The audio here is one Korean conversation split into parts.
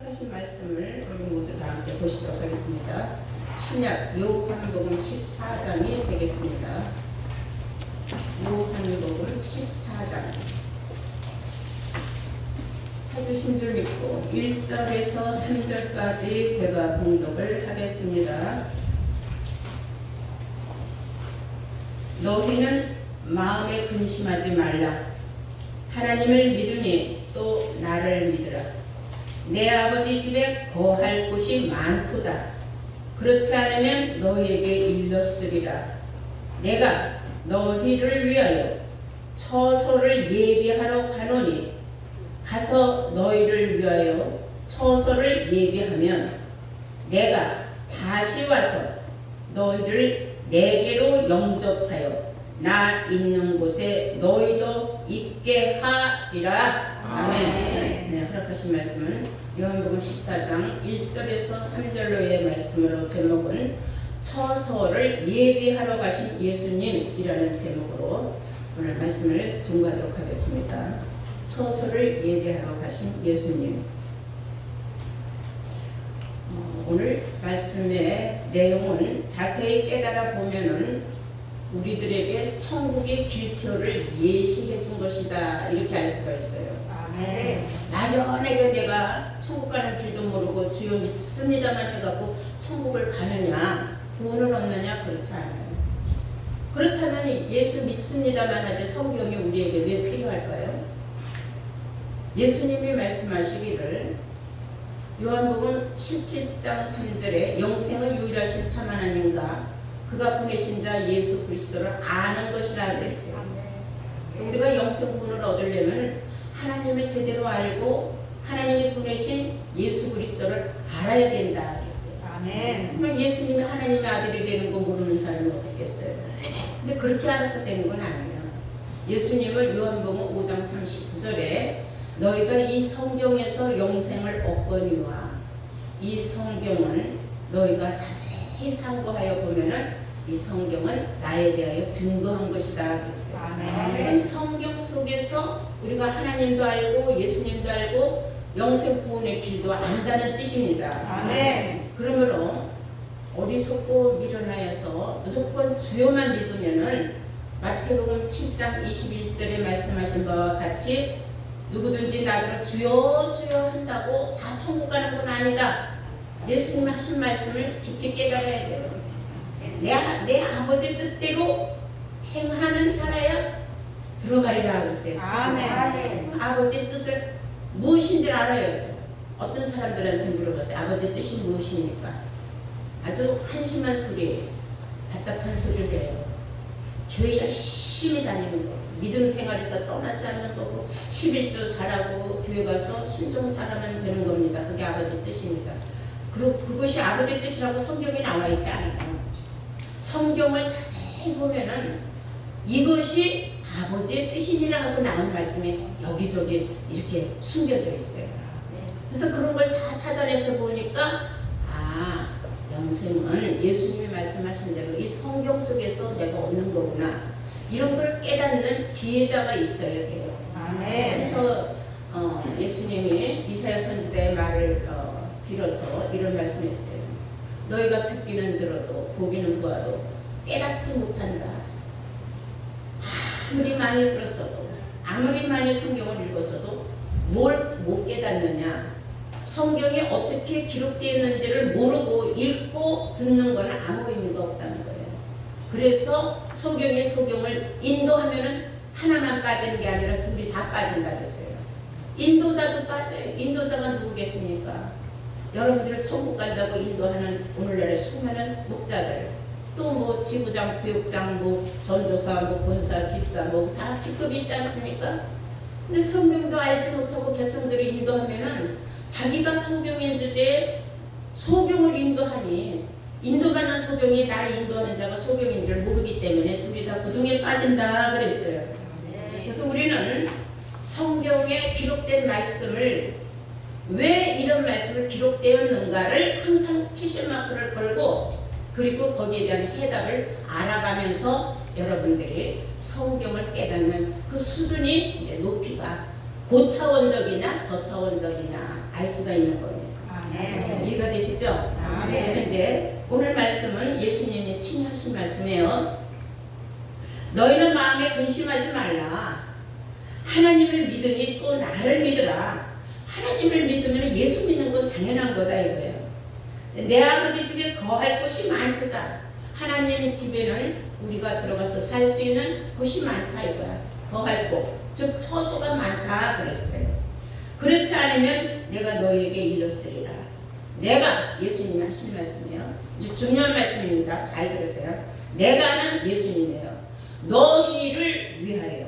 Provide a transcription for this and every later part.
허락하신 말씀을 우리 모두 다 함께 보시도록 하겠습니다. 신약 요한복음 14장이 되겠습니다. 요한복음 14장 찾으신 줄 믿고 1절에서 3절까지 제가 봉독을 하겠습니다. 너희는 마음에 근심하지 말라. 하나님을 믿으니 또 나를 믿으라. 내 아버지 집에 거할 곳이 많도다. 그렇지 않으면 너희에게 일렀으리라. 내가 너희를 위하여 처소를 예비하러 가노니 가서 너희를 위하여 처소를 예비하면 내가 다시 와서 너희를 내게로 영접하여 나 있는 곳에 너희도 있게 하리라. 아멘. 네, 허락하신 말씀은 요한복음 14장 1절에서 3절로의 말씀으로 제목은 처소를 예비하러 가신 예수님이라는 제목으로 오늘 말씀을 증거하도록 하겠습니다. 처소를 예비하러 가신 예수님. 오늘 말씀의 내용을 자세히 깨달아 보면은 우리들에게 천국의 길표를 예시해 준 것이다, 이렇게 알 수가 있어요. 막연하게 내가 천국 가는 길도 모르고 주여 믿습니다만 해갖고 천국을 가느냐, 구원을 얻느냐? 그렇지 않아요. 그렇다면 예수 믿습니다만 하지 성경이 우리에게 왜 필요할까요? 예수님이 말씀하시기를 요한복음 17장 3절에 영생을 유일하신 참 하나님과 그가 보내신 자 예수 그리스도를 아는 것이라 그랬어요. 우리가 영생 구원을 얻으려면 하나님을 제대로 알고 하나님이 보내신 예수 그리스도를 알아야 된다 그랬어요. 아멘. 그럼 예수님이 하나님의 아들이 되는 거 모르는 사람이 어떻겠어요? 근데 그렇게 알아서 되는 건 아니에요. 예수님을 요한복음 5장 39절에 너희가 이 성경에서 영생을 얻거니와 이 성경을 너희가 자세히 상고하여 보면은 이 성경은 나에 대하여 증거한 것이다 그랬어요. 아멘. 성경 속에서 우리가 하나님도 알고 예수님도 알고 영생 구원의 길도 안다는 뜻입니다. 아멘. 그러므로 어리석고 미련하여서 무조건 주여만 믿으면은 마태복음 7장 21절에 말씀하신 바와 같이 누구든지 나더러 주여 주여 한다고 다 천국 가는 건 아니다. 예수님 하신 말씀을 깊이 깨달아야 돼요. 내 아버지 뜻대로 행하는 자라야 들어가리라 그랬어요. 아멘. 아버지 뜻을 무엇인지 알아야죠. 어떤 사람들한테 물어봤어요. 아버지 뜻이 무엇입니까? 아주 한심한 소리예요. 답답한 소리를 해요. 교회 열심히 다니는 거, 믿음 생활에서 떠나지 않는 거고 11조 잘하고 교회 가서 순종 잘하면 되는 겁니다. 그게 아버지 뜻입니다. 그리고 그것이 아버지 뜻이라고 성경에 나와 있지 않아요. 성경을 자세히 보면은 이것이 아버지의 뜻이니라 하고 나온 말씀이 여기저기 이렇게 숨겨져 있어요. 그래서 그런 걸 다 찾아내서 보니까 영생은 예수님이 말씀하신 대로 이 성경 속에서 내가 얻는 거구나, 이런 걸 깨닫는 지혜자가 있어야 돼요. 그래서 예수님이 이사야 선지자의 말을 빌어서 이런 말씀했어요. 너희가 듣기는 들어도 보기는 보아도 깨닫지 못한다. 아무리 많이 들었어도 아무리 많이 성경을 읽었어도 뭘 못 깨닫느냐? 성경에 어떻게 기록되어 있는지를 모르고 읽고 듣는 건 아무 의미가 없다는 거예요. 그래서 소경을 인도하면은 하나만 빠지는 게 아니라 둘이 다 빠진다 그랬어요. 인도자도 빠져요. 인도자가 누구겠습니까? 여러분들을 천국 간다고 인도하는 오늘날의 수많은 목자들, 또 뭐 지부장, 부역장, 뭐 전도사, 뭐 권사, 집사, 뭐 다 직급이 있지 않습니까? 근데 성경도 알지 못하고 백성들을 인도하면은 자기가 성경의 주제에 소경을 인도하니 인도받는 소경이 나를 인도하는 자가 소경인 줄 모르기 때문에 둘이 다 구덩이에 빠진다 그랬어요. 그래서 우리는 성경에 기록된 말씀을, 왜 이런 말씀을 기록되었는가를 항상 퀴즈마크를 걸고, 그리고 거기에 대한 해답을 알아가면서 여러분들이 성경을 깨닫는 그 수준이 이제 높이가 고차원적이냐 저차원적이냐 알 수가 있는 겁니다. 이해가 되시죠? 그래서 이제 오늘 말씀은 예수님이 친히 하신 말씀이에요. 너희는 마음에 근심하지 말라. 하나님을 믿으니 또 나를 믿으라. 하나님을 믿으면 예수 믿는 건 당연한 거다 이거예요. 내 아버지 집에 거할 곳이 많다. 하나님 집에는 우리가 들어가서 살 수 있는 곳이 많다 이거야. 거할 곳, 즉 처소가 많다 그랬어요. 그렇지 않으면 내가 너희에게 일렀으리라. 내가, 예수님이 하신 말씀이에요. 이제 중요한 말씀입니다. 잘 들으세요. 내가는 예수님이에요. 너희를 위하여.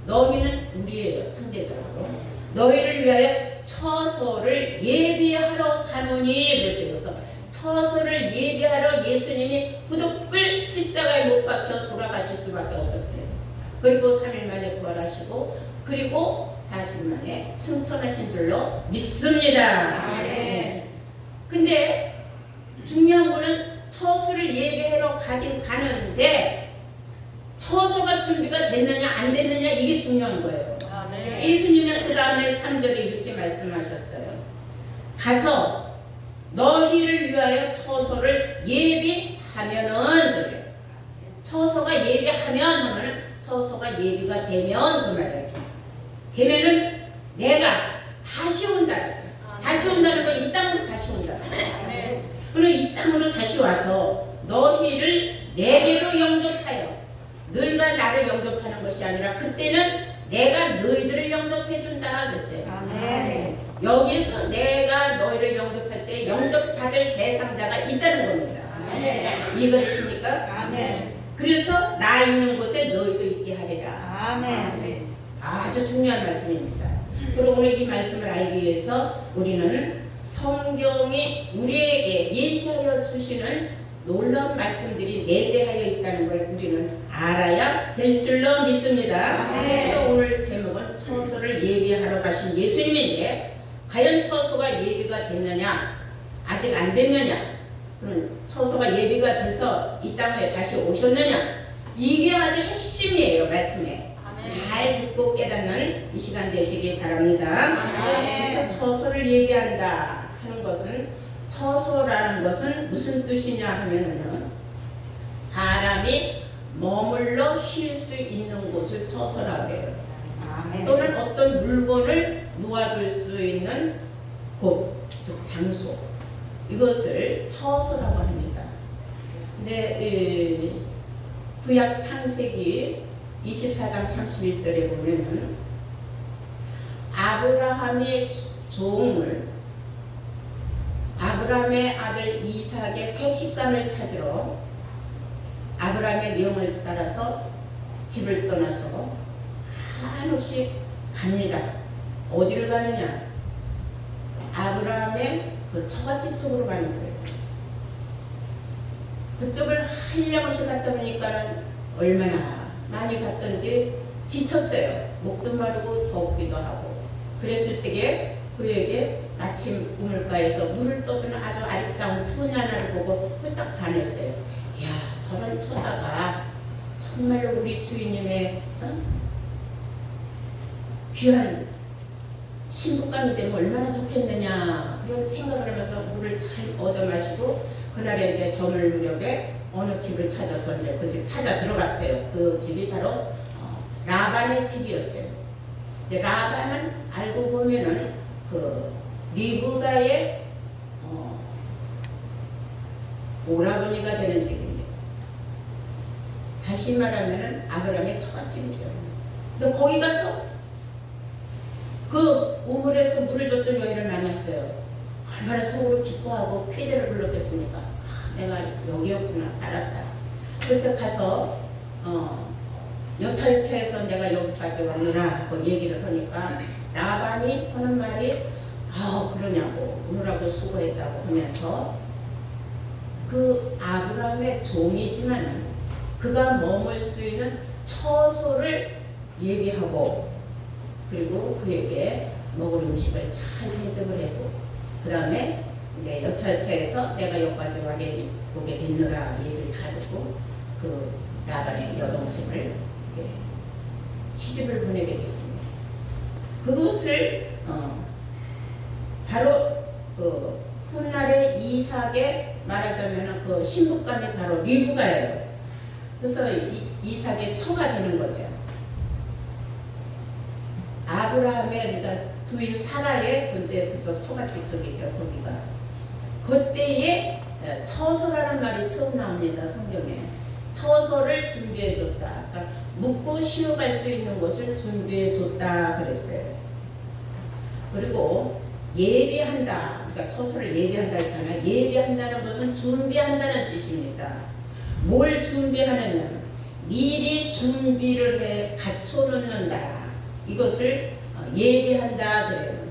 너희는 우리예요. 상대적으로. 너희를 위하여 처소를 예비하러 가노니 그랬어요. 그래서 처소를 예비하러 예수님이 부득불 십자가에 못 박혀 돌아가실 수밖에 없었어요. 그리고 3일 만에 부활하시고 그리고 40일 만에 승천하신 줄로 믿습니다. 네. 근데 중요한 거는 처소를 예비하러 가긴 가는데 처소가 준비가 됐느냐 안 됐느냐 이게 중요한 거예요. 예수님은 그 다음에 3절에 이렇게 말씀하셨어요. 가서 너희를 위하여 처소를 예비하면은 그래요. 처소가 예비하면 하면은 처소가 예비가 되면 그 말이에요. 되면은 내가 다시 온다 했어요. 다시 온다는 건 이 땅으로 다시 온다. 그리고 이 땅으로 다시 와서 너희를 내게로 영접하여 너희가 나를 영접하는 것이 아니라 그때는 내가 너희들을 영접해 준다 그랬어요. 여기서 내가 너희를 영접할 때 영접받을 대상자가 있다는 겁니다. 이해가 되십니까? 그래서 나 있는 곳에 너희도 있게 하리라. 아주 중요한 말씀입니다. 그리고 오늘 이 말씀을 알기 위해서 우리는 성경이 우리에게 예시하여 주시는 놀라운 말씀들이 내재하여 있다는 걸 우리는 알아야 될 줄로 믿습니다. 그래서 오늘 제목은 처소를 예비하러 가신 예수님인데 과연 처소가 예비가 됐느냐 아직 안 됐느냐 그런 처소가 예비가 돼서 이 땅에 다시 오셨느냐 이게 아주 핵심이에요. 말씀에 잘 듣고 깨닫는 이 시간 되시기 바랍니다. 그래서 처소를 예비한다 하는 것은 처소라는 것은 무슨 뜻이냐 하면은 사람이 머물러 쉴 수 있는 곳을 처소라고 해요. 또는 어떤 물건을 놓아둘 수 있는 곳, 즉 장소 이것을 처소라고 합니다. 근데 구약 창세기 24장 31절에 보면은 아브라함의 종을 아브라함의 아들 이삭의 새 식감을 찾으러 아브라함의 명을 따라서 집을 떠나서 한없이 갑니다. 어디를 가느냐? 아브라함의 그 처갓집 쪽으로 가는 거예요. 그쪽을 한량없이 갔다 보니까 얼마나 많이 갔던지 지쳤어요. 목도 마르고 덥기도 하고. 그랬을 때에 그에게 마침 우물가에서 물을 떠주는 아주 아리따운 처녀 하나를 보고 홀딱 반했어요. 이야, 저런 처자가 정말로 우리 주인님의 귀한 신부감이 되면 얼마나 좋겠느냐 그런 생각을 하면서 물을 잘 얻어 마시고 그날에 이제 저물 무렵에 어느 집을 찾아서 이제 그 집 찾아 들어갔어요. 그 집이 바로 라반의 집이었어요. 근데 라반은 알고 보면은 그 리브가의 오라버니가 되는 집입니다. 다시 말하면은 아브라함의 처갓집이죠. 근데 거기 가서 그 우물에서 물을 줬던 여인을 만났어요. 얼마나 속으로 기뻐하고 쾌재를 불렀겠습니까? 내가 여기였구나, 잘 왔다. 그래서 가서 여차여차해서 내가 여기까지 왔느라 하고 얘기를 하니까 라반이 하는 말이 그러냐고 오느라고 수고했다고 하면서 그 아브라함의 종이지만 그가 머물 수 있는 처소를 얘기하고 그리고 그에게 먹을 음식을 잘 대접을 하고 그 다음에 이제 여차여차해서 내가 여기까지 오게 됐노라 얘기를 다 듣고 그 라반의 여동생을 이제 시집을 보내게 됐습니다. 그것을 바로 그 이삭의 말하자면 그 신부감이 바로 리브가예요. 그래서 이삭의 처가 되는 거죠. 아브라함의 그러니까 부인 사라의 이제 그쪽 처가집 쪽이죠. 거기가 그때에 처소라는 말이 처음 나옵니다. 성경에 처소를 준비해줬다. 그러니까 묵고 쉬어갈 수 있는 곳을 준비해줬다 그랬어요. 그리고 예비한다. 그러니까 처소를 예비한다 했잖아요. 예비한다는 것은 준비한다는 뜻입니다. 뭘 준비하느냐? 미리 준비를 해 갖춰놓는다. 이것을 예비한다 그래요.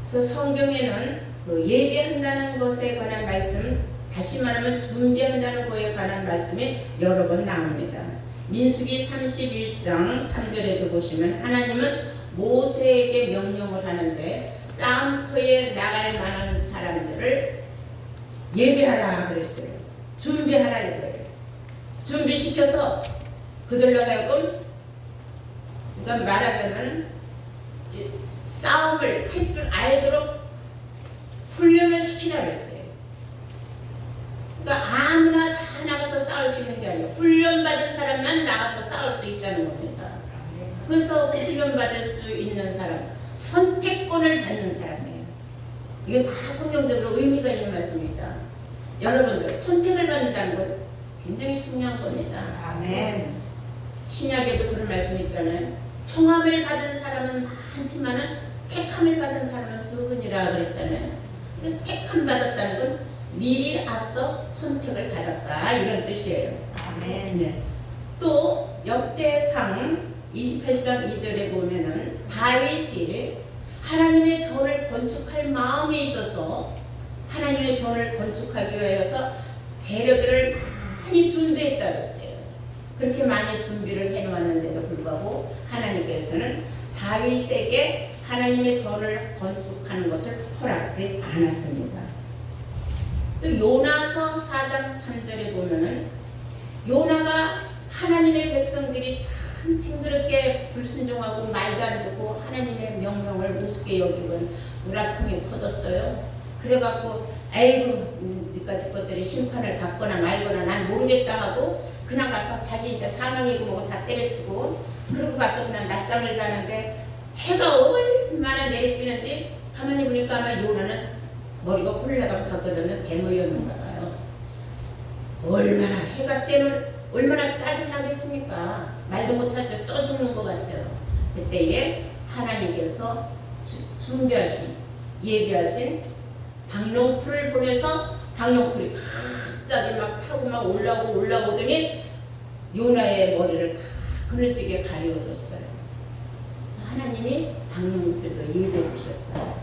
그래서 성경에는 그 예비한다는 것에 관한 말씀, 다시 말하면 준비한다는 것에 관한 말씀이 여러 번 나옵니다. 민수기 31장 3절에도 보시면 하나님은 모세에게 명령을 하는데 싸움터에 나갈 만한 사람들을 예비하라 그랬어요. 준비하라 이거예요. 준비시켜서 그들로 하여금 그러니까 말하자면 싸움을 할 줄 알도록 훈련을 시키라 그랬어요. 그러니까 아무나 다 나가서 싸울 수 있는 게 아니에요. 훈련받은 사람만 나가서 싸울 수 있다는 겁니다. 그래서 훈련받을 수 있는 사람, 선택권을 받는 사람이에요. 이게 다 성경적으로 의미가 있는 말씀입니다. 여러분들 선택을 받는다는 건 굉장히 중요한 겁니다. 아멘. 신약에도 그런 말씀 있잖아요. 청함을 받은 사람은 많지만은 택함을 받은 사람은 적으니라 그랬잖아요. 그래서 택함 받았다는 건 미리 앞서 선택을 받았다 이런 뜻이에요. 아멘. 네. 또 역대상 28장 2절에 보면은 다윗이 하나님의 전을 건축할 마음이 있어서 하나님의 전을 건축하기 위해서 재료들을 많이 준비했다 그랬어요. 그렇게 많이 준비를 해놓았는데도 불구하고 하나님께서는 다윗에게 하나님의 전을 건축하는 것을 허락지 않았습니다. 또 요나서 4장 3절에 보면은 요나가 하나님의 백성들이 참 징그럽게 불순종하고 말도 안 듣고 하나님의 명령을 우습게 여기면 우라통이 터졌어요. 그래갖고 아이고 니까지 것들이 심판을 받거나 말거나 난 모르겠다 하고 그냥 가서 자기 이제 사망이고 뭐고 다 때려치고 그러고 가서 그냥 낮잠을 자는데 해가 얼마나 내리쬐는데 가만히 보니까 아마 요나는 머리가 홀라당 바꿔졌는 데모였는가 봐요. 얼마나 해가 쬐면 얼마나 짜증나겠습니까? 말도 못하죠. 쪄 죽는 것 같죠. 그때에 하나님께서 준비하신 예비하신 박농풀을 보내서 박농풀이 갑자기 막 타고 막 올라오더니 요나의 머리를 다 그늘지게 가리워줬어요. 그래서 하나님이 박농풀도 예비해 주셨다.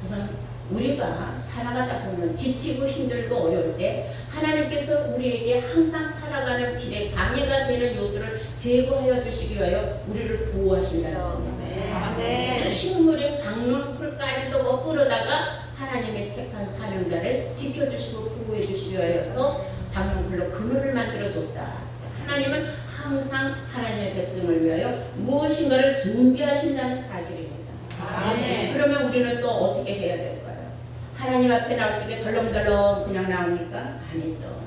그래서 우리가 살아가다 보면 지치고 힘들고 어려울 때 하나님께서 우리에게 항상 살아가는 길에 방해가 되는 요소를 제거하여 주시기 위하여 우리를 보호하신다는 겁니다. 네. 식물인 박농풀까지도 못 끌어다가 하나님의 택한 사명자를 지켜주시고 보호해 주시기 위하여서 박농풀로 그늘을 만들어줬다. 하나님은 항상 하나님의 백성을 위하여 무엇인가를 준비하신다는 사실입니다. 아멘. 그러면 우리는 또 어떻게 해야 될까요? 하나님 앞에 나올 적에 덜렁덜렁 그냥 나옵니까? 아니죠.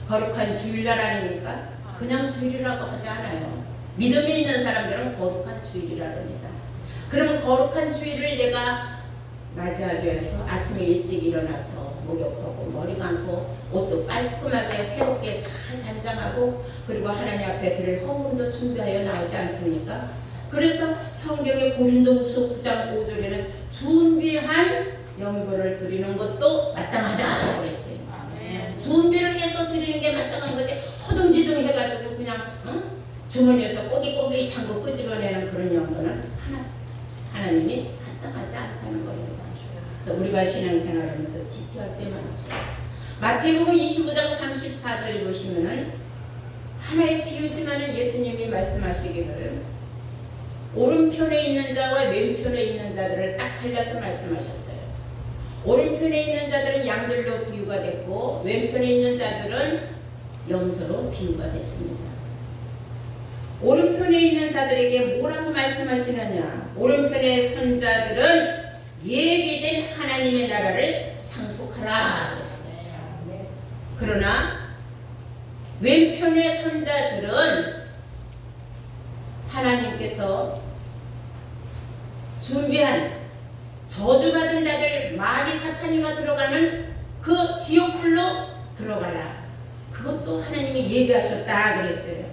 거룩한 주일날 아닙니까? 그냥 주일이라고 하지 않아요. 믿음이 있는 사람들은 거룩한 주일이라고 합니다. 그러면 거룩한 주일을 내가 맞이하기 위해서 아침에 일찍 일어나서 목욕하고 머리 감고 옷도 깔끔하게 새롭게 잘 단장하고 그리고 하나님 앞에 드릴 헌금도 준비하여 나오지 않습니까? 그래서 성경의 고린도후서 9장 5절에는 준비한 연보를 드리는 것도 마땅하다 그랬어요. 아멘. 준비를 해서 드리는 게 마땅한 거지 허둥지둥 해가지고 그냥 주머니에서 꼬깃꼬깃한 거 끄집어내는 그런 연보는 하나님이 마땅하지 않다는 겁니다. 그래서 우리가 신앙생활하면서 지켜할 때 많죠. 마태복음 25장 34절에 보시면은 하나의 비유지만은 예수님이 말씀하시기를 오른편에 있는 자와 왼편에 있는 자들을 딱 갈려서 말씀하셨어요. 오른편에 있는 자들은 양들로 비유가 됐고 왼편에 있는 자들은 염소로 비유가 됐습니다. 오른편에 있는 자들에게 뭐라고 말씀하시느냐? 오른편에 선 자들은 예비된 하나님의 나라를 상속하라 그랬어요. 그러나 왼편의 선자들은 하나님께서 준비한 저주받은 자들 마귀 사탄이가 들어가는 그 지옥불로 들어가라. 그것도 하나님이 예비하셨다 그랬어요.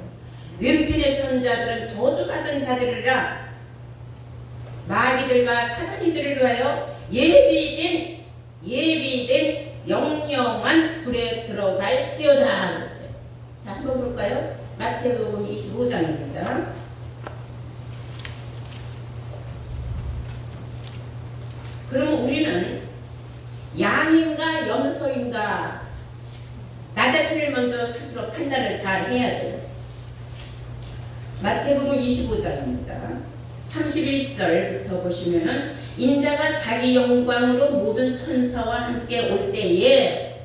왼편의 선자들은 저주받은 자들이라 마귀들과 사탄이들을 위하여 예비된 영영한 불에 들어갈지어다 그랬어요. 자, 한번 볼까요? 마태복음 25장입니다. 그러면 우리는 양인가 염소인가 나 자신을 먼저 스스로 판단을 잘 해야 돼요. 마태복음 25장입니다. 31절부터 보시면은 인자가 자기 영광으로 모든 천사와 함께 올 때에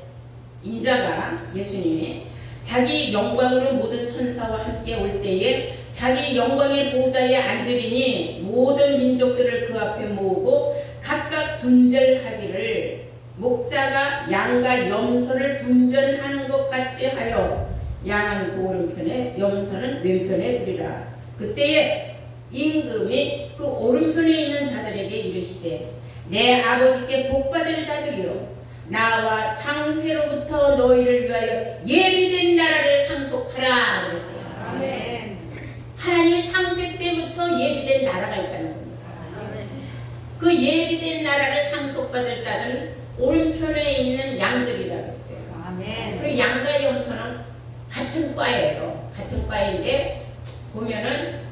인자가 예수님이 자기 영광으로 모든 천사와 함께 올 때에 자기 영광의 보좌에 앉으리니 모든 민족들을 그 앞에 모으고 각각 분별하기를 목자가 양과 염소를 분별하는 것 같이 하여 양은 그 오른편에 염소는 왼편에 두리라. 그때에 임금이 그 오른편에 있는 자들에게 이르시되 내 아버지께 복받을 자들이요 나와 창세로부터 너희를 위하여 예비된 나라를 상속하라 그랬어요. 아멘. 하나님의 창세 때부터 예비된 나라가 있다는 겁니다. 그 예비된 나라를 상속받을 자들은 오른편에 있는 양들이라고 했어요. 아멘. 그리고 양과 염소는 같은 과예요. 같은 과인데 보면은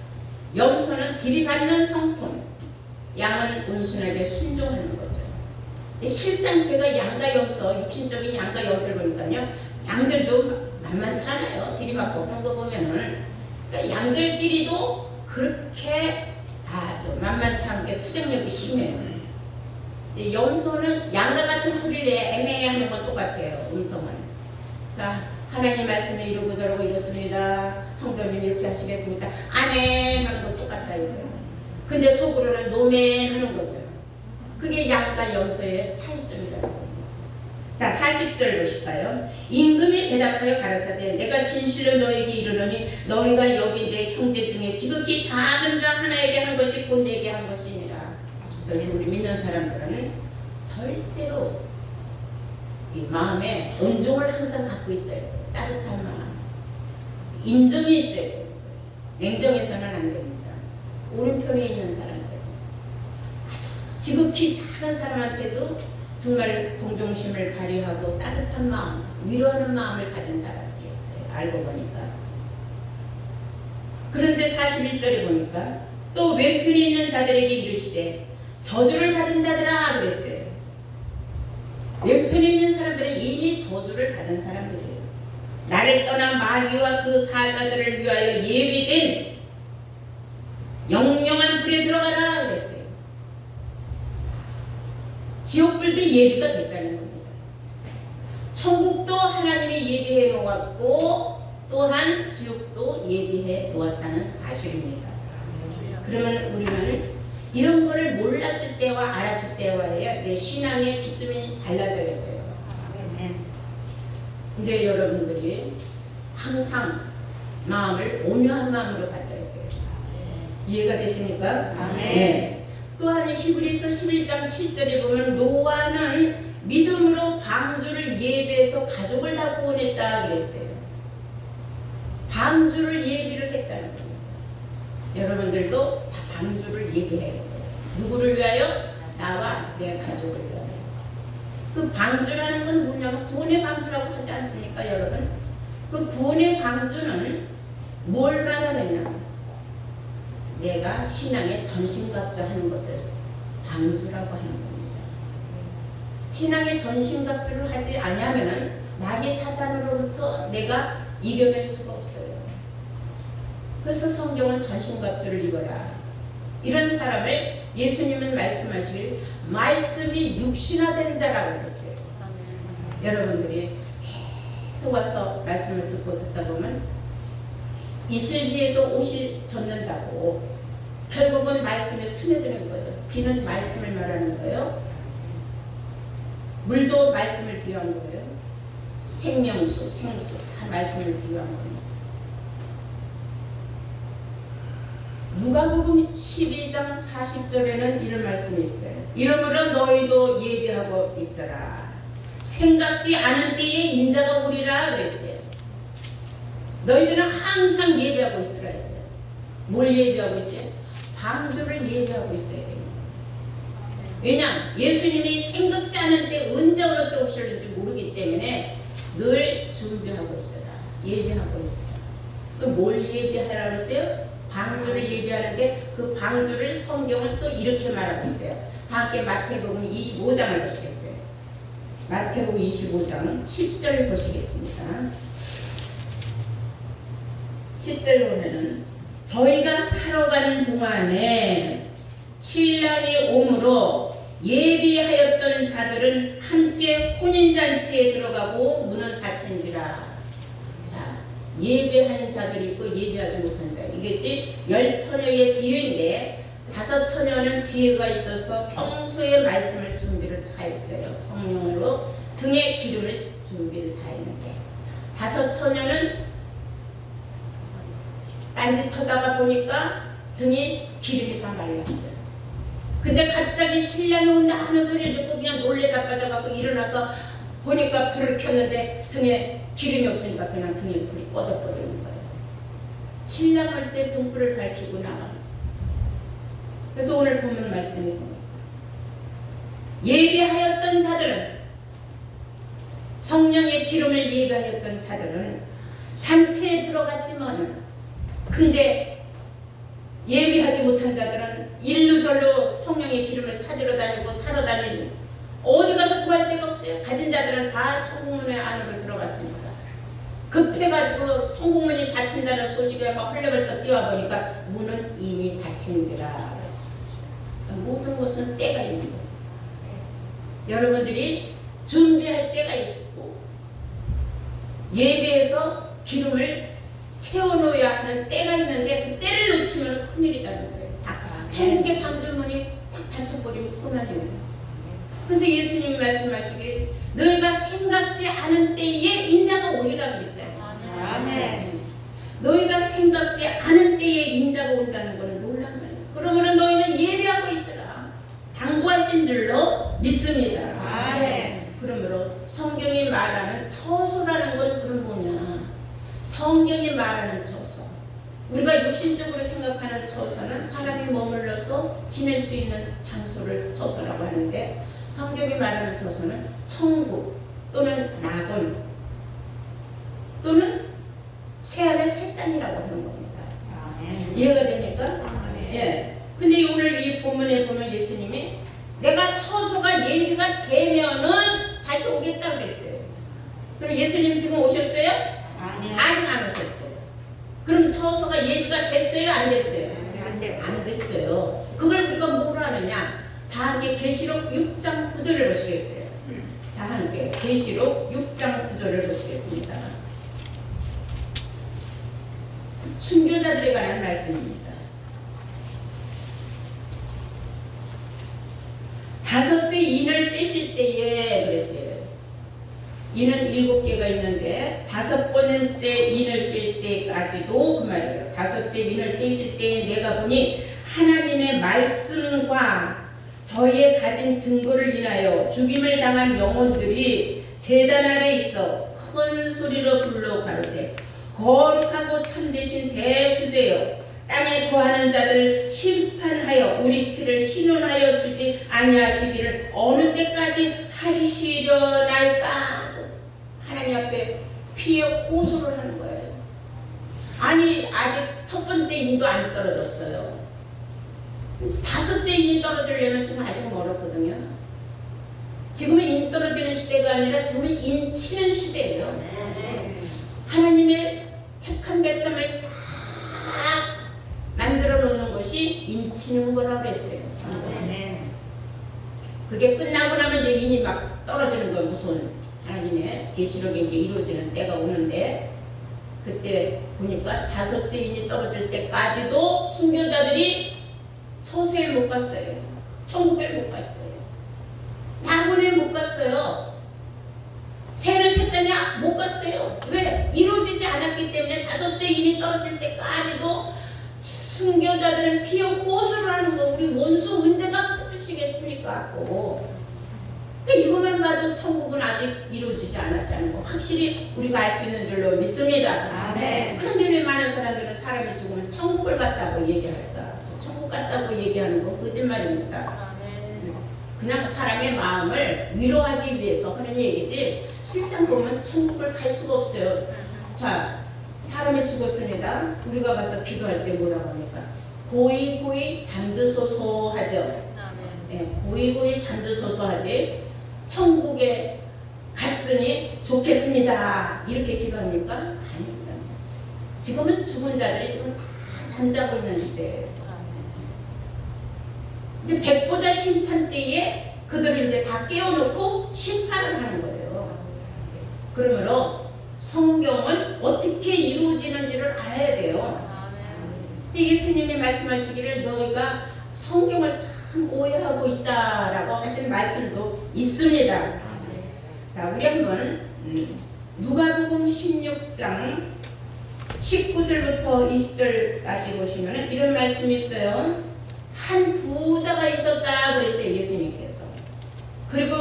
염소는 들이받는 성품, 양은 온순하게 순종하는 거죠. 근데 실상 제가 양과 염소, 육신적인 양과 염소를 보니까요, 양들도 만만치 않아요. 들이받고 그런 거 보면은 그러니까 양들끼리도 그렇게 아주 만만치 않게 투쟁력이 심해요. 근데 염소는 양과 같은 소리를 애매하는 건 똑같아요. 음성은. 그러니까 하나님 말씀이 이러고 저러고 이렇습니다. 성도님 이렇게 하시겠습니까? 아멘 하는 건 똑같다 이거예요. 근데 속으로는 노멘 하는 거죠. 그게 양과 염소의 차이점이라는 겁니다. 자, 40절 보실까요? 임금이 대답하여 가라사대 내가 진실로 너에게 이르노니 너희가 여기 내 형제 중에 지극히 작은 자 하나에게 한 것이 곧 내게 한 것이니라. 그래서 우리 믿는 사람들은 절대로 이 마음에 온종을 항상 갖고 있어야 돼요. 따뜻한 마음, 인정이 있어야 돼요. 냉정해서는 안 됩니다. 오른편에 있는 사람들, 아주 지극히 작은 사람한테도 정말 동정심을 발휘하고 따뜻한 마음, 위로하는 마음을 가진 사람들이었어요. 알고 보니까. 그런데 41절에 보니까 또 왼편에 있는 자들에게 이르시되 저주를 받은 자들아 그랬어요. 왼편에 있는 사람들은 이미 저주를 받은 사람들이에요. 나를 떠난 마귀와 그 사자들을 위하여 예비된 영영한 불에 들어가라 그랬어요. 지옥불도 예비가 됐다는 겁니다. 천국도 하나님이 예비해 놓았고 또한 지옥도 예비해 놓았다는 사실입니다. 그러면 우리는 이런 거를 몰랐을 때와 알았을 때와의 내 신앙의 기점이 달라져야 돼요. 이제 여러분들이 항상 마음을 온유한 마음으로 가져야 돼요. 이해가 되십니까? 네. 또한 히브리서 11장 7절에 보면 노아는 믿음으로 방주를 예비해서 가족을 다 구원했다 그랬어요. 방주를 예비를 했다는 겁니다. 여러분들도 다 방주를 예비해야 돼요. 누구를 위하여? 나와 내 가족을 위하여. 그 방주라는 건 뭐냐면 구원의 방주라고 하지 않습니까, 여러분? 그 구원의 방주는 뭘 말하느냐? 내가 신앙의 전신갑주 하는 것을 방주라고 하는 겁니다. 신앙의 전신갑주를 하지 않으면 마귀 사단으로부터 내가 이겨낼 수가 없어요. 그래서 성경은 전신갑주를 입어라. 이런 사람을 예수님은 말씀하시길 말씀이 육신화된 자라고 그랬어요. 여러분들이 계속 와서 말씀을 듣고 듣다 보면 이슬 뒤에도 옷이 젖는다고 결국은 말씀에 스며드는 거예요. 비는 말씀을 말하는 거예요. 물도 말씀을 비유한 거예요. 생명수, 생수 다 말씀을 비유한 겁니다. 누가복음 12장 40절에는 이런 말씀이 있어요. 이러므로 너희도 예비하고 있어라. 생각지 않은 때에 인자가 오리라 그랬어요. 너희들은 항상 예비하고 있어라. 뭘 예비하고 있어요? 방주를 예비하고 있어야 됩니다. 왜냐? 예수님이 생각지 않은 때 언제 어느 때 오실지 모르기 때문에 늘 준비하고 있어라. 예비하고 있어라. 뭘 예비하라고 했어요? 방주를 예비하는데 그 방주를 성경은 또 이렇게 말하고 있어요. 다 함께 마태복음 25장을 보시겠어요? 마태복음 25장 10절 보시겠습니다. 10절 보면은 저희가 살아가는 동안에 신랑이 오므로 예비하였던 자들은 함께 혼인잔치에 들어가고 문은 닫힌지라. 자, 예비한 자들이 있고 예비하지 못한 자. 이것이 10처녀의 비유인데 5처녀는 지혜가 있어서 평소에 말씀을 준비를 다 했어요. 성령으로 등에 기름을 준비를 다 했는데 5처녀는 딴짓하다가 보니까 등에 기름이 다 말랐어요. 근데 갑자기 신랑이 온다 하는 소리를 듣고 그냥 놀래 자빠져갖고 일어나서 보니까 불을 켰는데 등에 기름이 없으니까 그냥 등에 불이 꺼져버리는 거예요. 신랑 올 때 등불을 밝히고 나가. 그래서 오늘 보면 말씀이 뭡니까? 예비하였던 자들은, 성령의 기름을 예비하였던 자들은 잔치에 들어갔지만 근데 예비하지 못한 자들은 일루절로 성령의 기름을 찾으러 다니고 사러 다니고 어디 가서 구할 데가 없어요. 가진 자들은 다 천국문의 안으로 들어갔습니다. 급해가지고 천국문이 닫힌다는 소식에 막 헐레벌떡 뛰어보니까 문은 이미 닫힌지라 그랬습니다. 모든 것은 때가 있는 거예요. 여러분들이 준비할 때가 있고 예배에서 기름을 채워놓아야 하는 때가 있는데 그 때를 놓치면 큰일이라는 거예요. 천국의 방주문이 탁 닫혀버리면 그만이에요. 그래서 예수님이 말씀하시길 너희가 생각지 않은 때에 인자가 오리라 그랬잖아요. 아멘. 너희가 생각지 않은 때에 인자가 온다는 것은 놀란 거예요. 그러므로 너희는 예배하고 있으라 당부하신 줄로 믿습니다. 아멘. 그러므로 성경이 말하는 처소라는 건 그런 뭐냐? 성경이 말하는 처소. 우리가 육신적으로 생각하는 처소는 사람이 머물러서 지낼 수 있는 장소를 처소라고 하는데 성경이 말하는 처소는 천국 또는 낙원 또는 새하늘 새 땅이라고 하는 겁니다. 이해가 됩니까? 예. 근데 오늘 이 본문에 보면 예수님이 내가 처소가 예비가 되면은 다시 오겠다 그랬어요. 그럼 예수님 지금 오셨어요? 아직 안 오셨어요. 그럼 처소가 예비가 됐어요? 안 됐어요? 안 됐어요. 그걸 우리가 뭐로 하느냐? 다 함께 계시록 6장 9절을 보시겠어요? 다 함께 계시록 6장 9절을 보시겠습니다. 순교자들에 관한 말씀입니다. 다섯째 인을 떼실 때에 그랬어요. 인은 7개가 있는데 5번째 인을 뗄 때까지도 그 말이에요. 5째 인을 떼실 때에 내가 보니 하나님의 말씀과 저희의 가진 증거를 인하여 죽임을 당한 영혼들이 제단 아래 있어 큰 소리로 불러 가로되 거룩하고 참되신 대주제여 땅에 거하는 자들을 심판하여 우리 피를 신원하여 주지 아니하시기를 어느 때까지 하시려나이까. 하나님 앞에 피의 호소를 하는 거예요. 아니 아직 첫 번째 인도 안 떨어졌어요. 5째 인이 떨어지려면 지금 아직 멀었거든요. 지금은 인 떨어지는 시대가 아니라 지금은 인 치는 시대예요. 하나님의 택한 백성을 다 만들어 놓는 것이 인 치는 거라고 했어요. 그게 끝나고 나면 이제 인이 막 떨어지는 거예요. 무슨 하나님의 계시록이 이제 이루어지는 때가 오는데 그때 보니까 5째 인이 떨어질 때까지도 순교자들이 처소에 못 갔어요. 천국에 못 갔어요. 낙원에 못 갔어요. 새를 샜더니 못 갔어요. 왜? 이루어지지 않았기 때문에 다섯째 인이 떨어질 때까지도 순교자들은 피어 호소를 하는 거 우리 원수 언제가 해주시겠습니까? 이것만 봐도 천국은 아직 이루어지지 않았다는 거 확실히 우리가 알 수 있는 줄로 믿습니다. 아멘. 그런데 왜 많은 사람들은 사람이 죽으면 천국을 갔다고 얘기할까? 천국 갔다고 얘기하는 거 거짓말입니다. 그냥 사람의 마음을 위로하기 위해서 하는 얘기지 실상 보면 천국을 갈 수가 없어요. 자, 사람이 죽었습니다. 우리가 가서 기도할 때 뭐라고 합니까? 고이 잠드소서 하죠. 예, 고이 잠드소서 하지. 천국에 갔으니 좋겠습니다. 이렇게 기도합니까? 아닙니다. 지금은 죽은 자들이 지금 다 잠자고 있는 시대예요. 이제 백보자 심판 때에 그들을 이제 다 깨워놓고 심판을 하는 거예요. 그러므로 성경은 어떻게 이루어지는지를 알아야 돼요. 예수님이 말씀하시기를 너희가 성경을 참 오해하고 있다라고 하신 말씀도 있습니다. 자, 우리 한번 누가복음 16장 19절부터 20절까지 보시면 이런 말씀이 있어요. 한 부자가 있었다 그랬어요, 예수님께서. 그리고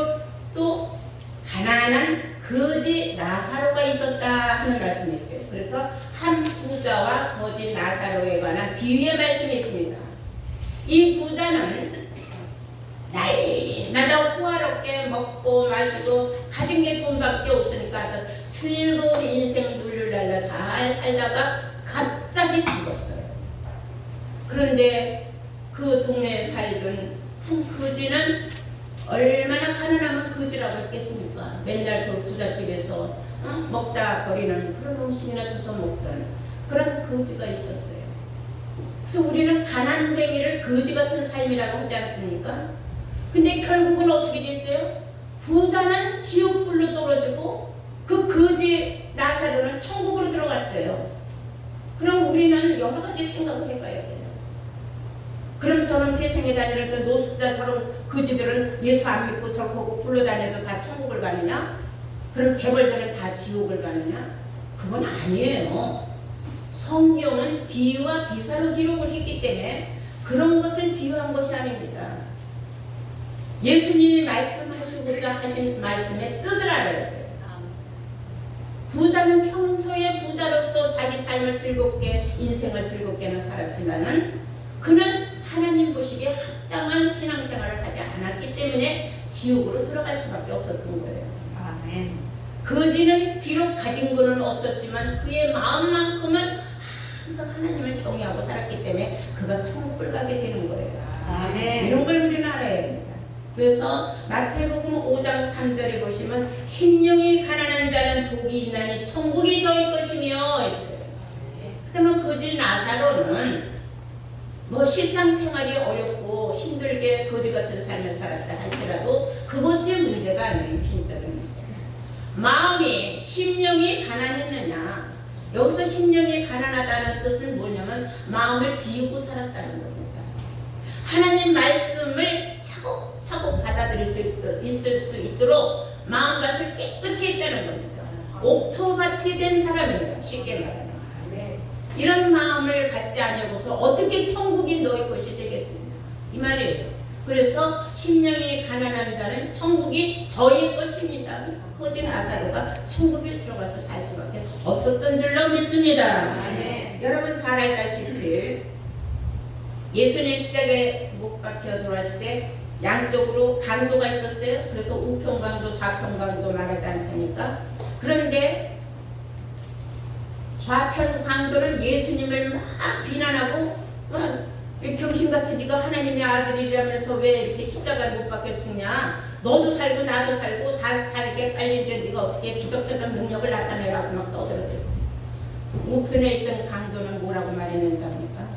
또 가난한 거지 나사로가 있었다 하는 말씀이 있어요. 그래서 한 부자와 거지 나사로에 관한 비유의 말씀이 있습니다. 이 부자는 날마다 호화롭게 먹고 마시고 가진 게 돈밖에 없으니까 아주 즐거운 인생 룰루랄라 잘 살다가 갑자기 죽었어요. 그런데 그 동네에 살던 한 거지는 얼마나 가난하면 거지라고 했겠습니까? 맨날 그 부잣집에서 먹다 버리는 그런 음식이나 주워 먹던 그런 거지가 있었어요. 그래서 우리는 가난뱅이를 거지 같은 삶이라고 하지 않습니까? 근데 결국은 어떻게 됐어요? 부자는 지옥불로 떨어지고 그 거지 나사로는 천국으로 들어갔어요. 그럼 우리는 여러 가지 생각을 해봐야 돼요. 그럼 저런 세상에 다니는 저 노숙자처럼 거지들은 예수 안 믿고 저렇게 하고 불러다녀도 다 천국을 가느냐? 그럼 재벌들은 다 지옥을 가느냐? 그건 아니에요. 성경은 비유와 비사로 기록을 했기 때문에 그런 것을 비유한 것이 아닙니다. 예수님이 말씀하시고자 하신 말씀의 뜻을 알아야 돼요. 부자는 평소에 부자로서 자기 삶을 즐겁게 인생을 즐겁게는 살았지만은 그는 하나님 보시기에 합당한 신앙생활을 하지 않았기 때문에 지옥으로 들어갈 수밖에 없었던 거예요. 아멘. 거지는 비록 가진 거는 없었지만 그의 마음만큼은 항상 하나님을 경외하고 살았기 때문에 그가 천국을 가게 되는 거예요. 아멘. 이런 걸 우리는 알아야 됩니다. 그래서 마태복음 5장 3절에 보시면 심령이 가난한 자는 복이 있나니 천국이 저희 것이며 했어요. 그러면 거지 나사로는 뭐 실상생활이 어렵고 힘들게 거지 같은 삶을 살았다 할지라도 그것이 문제가 아니에요. 진짜로 문제. 마음이 심령이 가난했느냐. 여기서 심령이 가난하다는 뜻은 뭐냐면 마음을 비우고 살았다는 겁니다. 하나님 말씀을 차곡차곡 받아들일 수 있을 수 있도록 마음밭을 깨끗이 했다는 겁니다. 옥토밭이 된 사람이에요. 쉽게 말하면. 이런 마음을 갖지 않고서 어떻게 천국이 너희 것이 되겠습니까? 이 말이에요. 그래서 심령이 가난한 자는 천국이 저희 것입니다. 거지 나사로가 천국에 들어가서 살 수밖에 없었던 줄로 믿습니다. 네. 여러분 잘 알다시피 예수님 시작에 못 박혀 돌아왔을 때 양쪽으로 강도가 있었어요. 그래서 우편강도 좌편강도 말하지 않습니까? 그런데 좌편 강도는 예수님을 막 비난하고 병신같이 네가 하나님의 아들이라면서 왜 이렇게 십자가를 못 박혀 죽냐? 너도 살고 나도 살고 다 살게 빨리 이제 네가 어떻게 기적표적 능력을 나타내라고 막 떠들어댔어요. 우편에 있던 강도는 뭐라고 말했는지 압니까?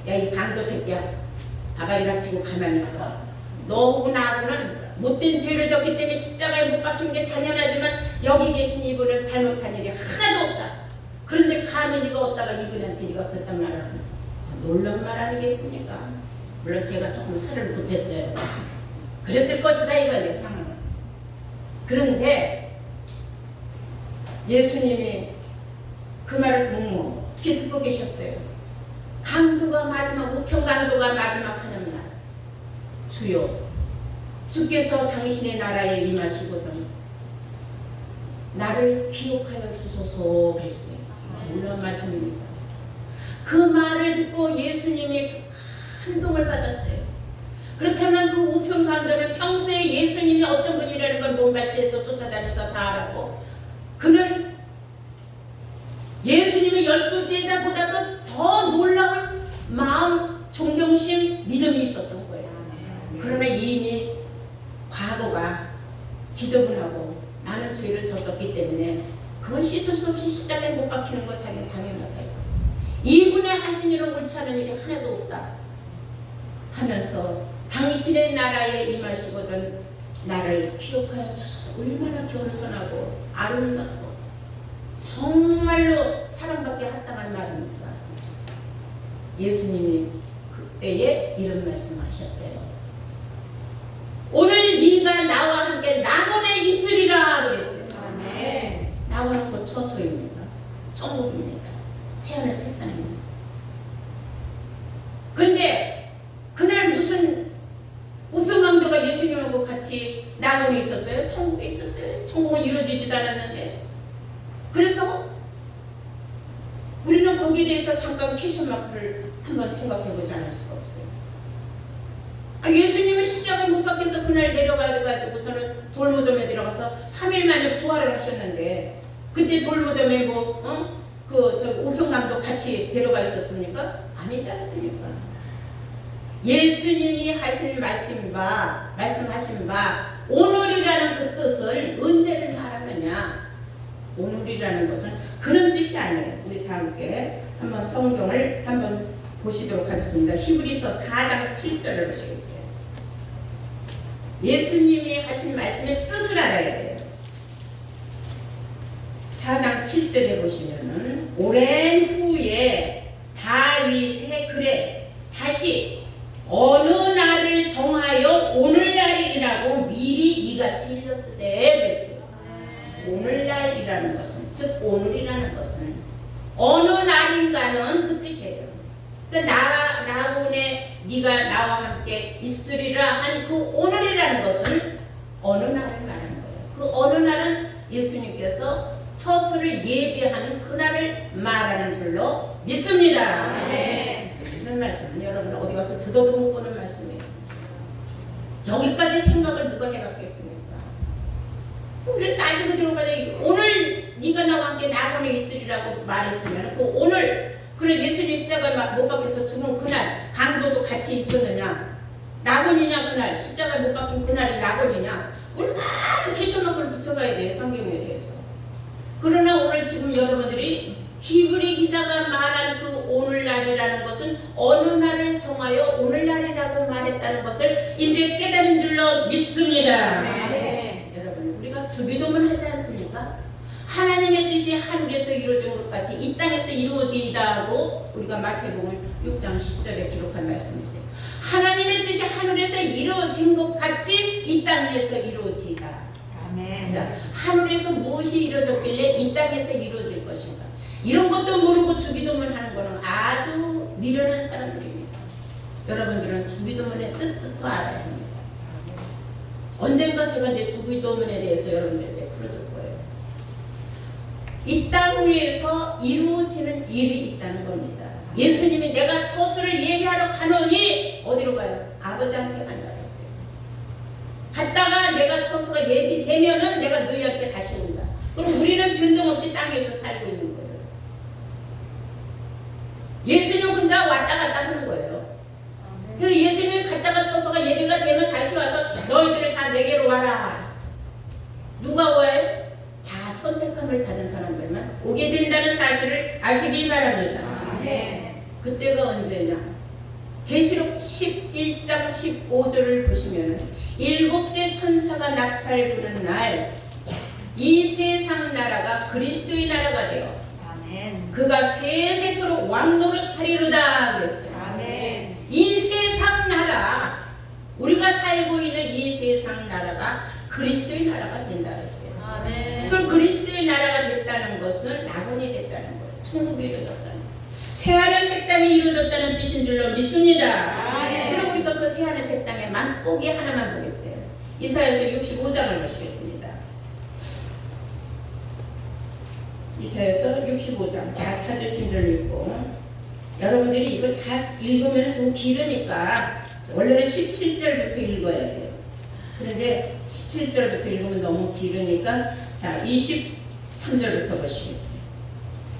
야, 이 강도 새끼야, 아가리 다치고 가만히 있어. 너하고 나하고는 못된 죄를 졌기 때문에 십자가에 못 박힌 게 당연하지만 여기 계신 이분은 잘못한 일이 하나도 없다. 그런데 감히 네가 얻다가 이분한테 네가 그딴 말을 하는 놀라운 말 아니겠습니까? 물론 제가 조금 살을 못했어요. 그랬을 것이다 이거 내 상황은. 그런데 예수님이 그 말을 묵묵히 듣고 계셨어요. 강도가 마지막 우편 강도가 마지막 하는 날, 주여 주께서 당신의 나라에 임하시거든 나를 기억하여 주소서 그랬어요. 놀라운 말씀입니다. 그 말을 듣고 예수님이 감동을 받았어요. 그렇다면 그 우편 강도는 평소에 예수님이 어떤 분이라는 걸 몸밭지에서 쫓아다녀서 다 알았고, 그는 예수님의 12제자보다도 더 놀라운 마음, 존경심, 믿음이 있었던 거예요. 그러나 이미 과거가 지저분하고 많은 죄를 졌었기 때문에 그건 씻을 수 없이 십자가에 못 박히는 거 자기는 당연하다. 이분의 하신 일은 옳지 않은 일이 하나도 없다 하면서 당신의 나라에 임하시거든 나를 기억하여 주소서. 얼마나 겸손하고 아름답고 정말로 사랑받게 합당한 말입니다. 예수님이 그때에 이런 말씀하셨어요. 오늘 네가 나와 함께 낙원에 있으리라 그랬어요. 아멘. 낙원은 곧 처소입니다. 천국입니다. 새하늘 새 땅입니다. 그런데 그날 무슨 우편강도가 예수님하고 같이 낙원에 있었어요? 천국에 있었어요? 천국은 이루어지지도 않았는데. 그래서 우리는 거기에 대해서 잠깐 퀴즈 마크를 한번 생각해보지 않을 수가 없어요. 예수님은 십자가에 못 박혀서 그날 내려가지고서는 돌무덤에 들어가서 3일 만에 부활을 하셨는데, 그때 돌무덤에 우편강도 같이 데려가 있었습니까? 아니지 않습니까? 예수님이 말씀하신 바 오늘이라는 그 뜻을 언제를 말하느냐? 오늘이라는 것은 그런 뜻이 아니에요. 우리 다 함께 한번 성경을 한번 보시도록 하겠습니다. 히브리서 4장 7절을 보시겠어요. 예수님이 하신 말씀의 뜻을 알아야 돼요. 4장 7절에 보시면은 오랜 후에 다윗의 글에 다시 어느 날을 정하여 오늘날이라고 미리 이같이 일렀을 때 그랬어요. 오늘날이라는 것은, 즉 오늘이라는 것은 어느 날인가는 그 뜻이에요. 그러니까 나군에 네가 나와 함께 있으리라 한 그 오늘이라는 것은 어느 날을 말하는 거예요. 그 어느 날은 예수님께서 처소를 예비하는 그날을 말하는 줄로 믿습니다. 네. 이런 말씀은 여러분 어디 가서 듣어도 못 보는 말씀이에요. 여기까지 생각을 누가 해봤겠습니까? 우리는 따지고 들어봐야 오늘 네가 나와 함께 낙원에 있으리라고 말했으면 그 오늘, 그래 예수님 십자가에 못 박혀서 죽은 그날 강도도 같이 있었느냐? 낙원이냐 그날? 십자가에 못 박힌 그날이 낙원이냐? 우리가 퀴즈마크를 붙여봐야 돼요. 성경에 대해서. 그러나 오늘 지금 여러분들이 히브리 기자가 말한 그 오늘날이라는 것은 어느 날을 정하여 오늘날이라고 말했다는 것을 이제 깨달은 줄로 믿습니다. 네. 여러분 우리가 주기도문 하지 않습니까? 하나님의 뜻이 하늘에서 이루어진 것 같이 이 땅에서 이루어지다고 우리가 마태복음 6장 10절에 기록한 말씀이 있어요. 하나님의 뜻이 하늘에서 이루어진 것 같이 이 땅에서 이루어지다. 아멘. 하늘에서 무엇이 이루어졌길래 이 땅에서 이루어질 것인가? 이런 것도 모르고 주기도문 하는 것은 아주 미련한 사람들입니다. 여러분들은 주기도문의 뜻도 알아야 합니다. 언젠가 제가 이제 주기도문에 대해서 여러분들에게 풀어줄 거예요. 이 땅 위에서 이루어지는 일이 있다는 겁니다. 예수님이 내가 처소를 예비하러 가노니 어디로 가요? 아버지한테 간다 그랬어요. 갔다가 내가 처소가 예비되면은 내가 너희한테 다시 온다. 그럼 우리는 변동없이 땅에서 살고 있는 거예요. 예수님 혼자 왔다 갔다 하는 거예요. 그래서 예수님이 갔다가 처소가 예비가 되면 다시 와서 너희들을 다 내게로 와라. 누가 와요? 다 선택함을 받은 사람들만 오게 된다는 사실을 아시기 바랍니다. 네. 그때가 언제냐? 계시록 11장 15절을 보시면 일곱째 천사가 나팔 부는 날 이 세상 나라가 그리스도의 나라가 되어 아멘. 그가 세세토록 왕노릇하리로다 그랬어요. 아멘. 이 세상 우리가 살고 있는 이 세상 나라가 그리스도의 나라가 된다 그랬어요. 아멘. 그럼 그리스도의 나라가 됐다는 것은 낙원이 됐다는 거예요. 천국이 이루어졌다는 거예요. 새하늘 새 땅이 이루어졌다는 뜻인 줄로 믿습니다. 아멘. 그럼 우리가 그 새하늘 새 땅의 맛보기 하나만 보겠어요. 이사야서 65장을 보시겠습니다. 이사야서 65장 다 찾으신 줄 믿고 여러분들이 이걸 다 읽으면 좀 길으니까 원래는 17절부터 읽어야 돼요. 그런데 17절부터 읽으면 너무 길으니까 자 23절부터 보시겠어요.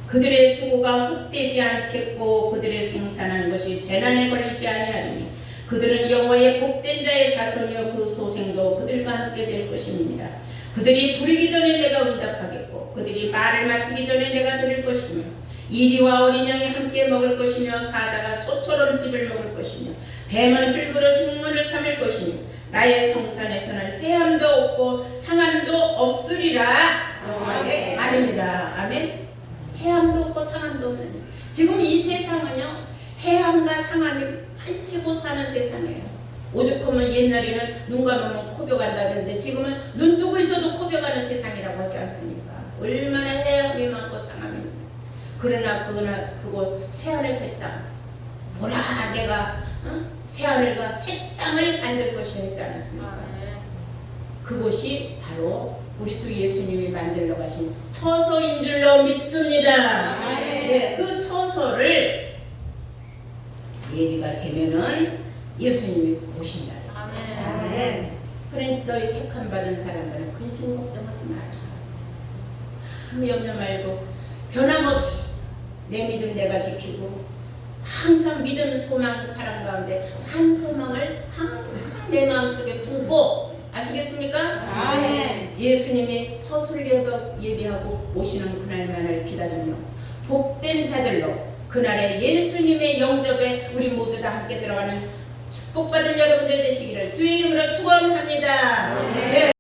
그들의 수고가 헛되지 않겠고 그들의 생산한 것이 재난에 걸리지 아니하리니 그들은 여호와의 복된 자의 자손이요 그 소생도 그들과 함께 될 것입니다. 그들이 부르기 전에 내가 응답하겠고 그들이 말을 마치기 전에 내가 들을 것이며 이리와 어린 양이 함께 먹을 것이며 사자가 소처럼 집을 먹을 것이며 뱀은 흙으로 식물을 삼을 것이며 나의 성산에서는 해함도 없고 상함도 없으리라 여호와의 말입니다. 아멘. 해함도 없고 상함도 없는 지금 이 세상은요 해함과 상함이 판치고 사는 세상이에요. 오죽하면 옛날에는 눈 감으면 코벼간다 그랬는데 지금은 눈 뜨고 있어도 코벼가는 세상이라고 하지 않습니까? 얼마나 해함이 많고 상함이 많고 그러나 그곳 새하늘 새 땅 보라 내가 새하늘과 새 땅을 만들 것이라 했지 않았습니까? 그곳이 바로 우리 주 예수님이 만들러 가신 처소인 줄로 믿습니다. 네, 그 처소를 예비가 되면은 예수님이 오신다 했어요. 아멘. 그러니 너희 택함 받은 사람들은 근심 걱정하지 마라. 아무 염려 말고 변함없이 내 믿음 내가 지키고 항상 믿음 소망 사랑 가운데 산 소망을 항상 내 마음속에 품고 아시겠습니까? 아멘. 예수님이 처소를 예비하고 오시는 그날만을 기다리며 복된 자들로 그날에 예수님의 영접에 우리 모두 다 함께 들어가는 축복받은 여러분들 되시기를 주의 이름으로 축원합니다. 아멘. 네.